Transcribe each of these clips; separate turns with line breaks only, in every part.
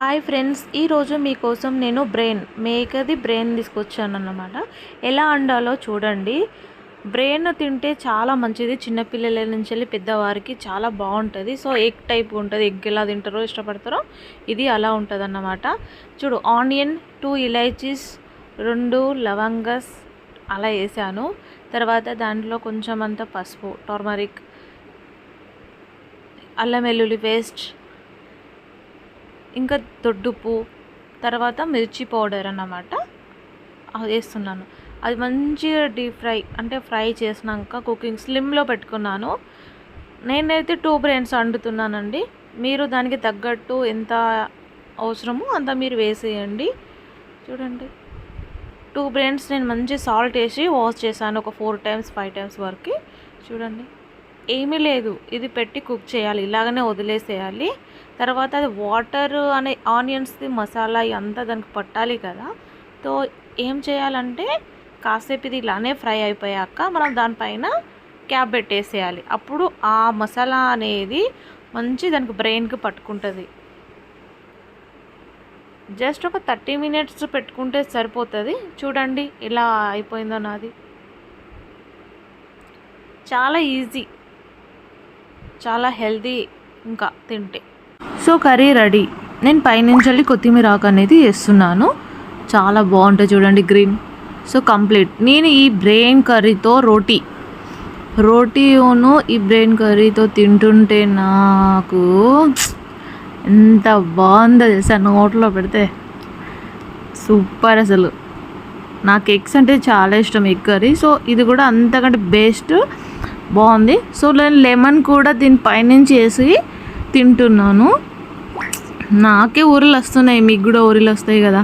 Hi friends, ఈరోజు మీకోసం నేను మేకది బ్రెయిన్ తీసుకొచ్చాను అన్నమాట. ఎలా వండాలో చూడండి. బ్రెయిన్ తింటే చాలా మంచిది, చిన్నపిల్లల నుంచి వెళ్ళి పెద్దవారికి చాలా బాగుంటుంది. సో ఎగ్ టైప్ ఉంటుంది, ఎగ్ ఎలా తింటారో ఇష్టపడతారో ఇది అలా ఉంటుంది అన్నమాట. చూడు, ఆనియన్, 2 ఇలైచీస్, 2 లవంగస్ అలా వేసాను. తర్వాత దాంట్లో కొంచెం అంత పసుపు, టర్మరిక్, అల్లం వెల్లుల్లి పేస్ట్, ఇంకా దొడ్డుప్పు, తర్వాత మిర్చి పౌడర్ అన్నమాట అది వేస్తున్నాను. అది మంచిగా డీప్ ఫ్రై చేసినాక కుకింగ్ స్లిమ్లో పెట్టుకున్నాను. నేనైతే 2 బ్రెయిన్స్ వండుతున్నానండి. మీరు దానికి తగ్గట్టు ఎంత అవసరమో అంత మీరు వేసేయండి. చూడండి, 2 బ్రెయిన్స్ నేను మంచి సాల్ట్ వేసి వాష్ చేశాను ఒక 4 times 5 times వరకు. చూడండి, ఏమీ లేదు, ఇది పెట్టి కుక్ చేయాలి, ఇలాగనే వదిలేసేయాలి. తర్వాత అది వాటర్ అనే ఆనియన్స్ది మసాలా అంతా దానికి పట్టాలి కదా. సో ఏం చేయాలంటే కాసేపు ఇది ఇలానే ఫ్రై అయిపోయాక మనం దానిపైన క్యాప్ పెట్టేసేయాలి. అప్పుడు ఆ మసాలా అనేది మంచి దానికి బ్రెయిన్కి పట్టుకుంటుంది. జస్ట్ ఒక 30 minutes పెట్టుకుంటే సరిపోతుంది. చూడండి ఇలా అయిపోయిందో నాది. చాలా ఈజీ, చాలా హెల్తీ ఇంకా తింటే. So curry ready. నేను పైనుంచి కొత్తిమీర ఆకు అనేది వేస్తున్నాను. చాలా బాగుంటుంది చూడండి, గ్రీన్. So complete. నేను ఈ బ్రెయిన్ కర్రీతో రోటీను ఈ బ్రెయిన్ కర్రీతో తింటుంటే నాకు ఎంత బాగుందో తెలుసా, నోట్లో పెడితే సూపర్. అసలు నాకు ఎగ్స్ అంటే చాలా ఇష్టం, ఎగ్ కర్రీ. సో ఇది కూడా అంతకంటే బెస్ట్, బాగుంది. సో నేను లెమన్ కూడా దీని పైనుంచి వేసి తింటున్నాను. నాకే ఊరిలు వస్తున్నాయి, మీకు కూడా ఊరిలు వస్తాయి కదా.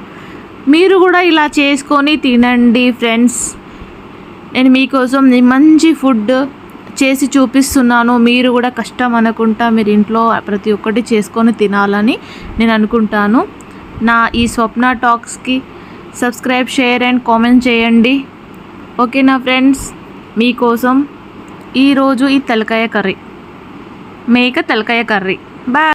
మీరు కూడా ఇలా చేసుకొని తినండి ఫ్రెండ్స్. నేను మీకోసం మంచి ఫుడ్ చేసి చూపిస్తున్నాను. మీరు కూడా కష్టం అనుకుంటా మీరు ఇంట్లో ప్రతి ఒక్కటి చేసుకొని తినాలని నేను అనుకుంటాను. నా ఈ స్వప్న టాక్స్కి సబ్స్క్రైబ్, షేర్ అండ్ కామెంట్ చేయండి. ఓకేనా ఫ్రెండ్స్? మీకోసం ఈరోజు ఈ తలకాయ కర్రీ, మేక తలకాయ కర్రీ. బాయ్.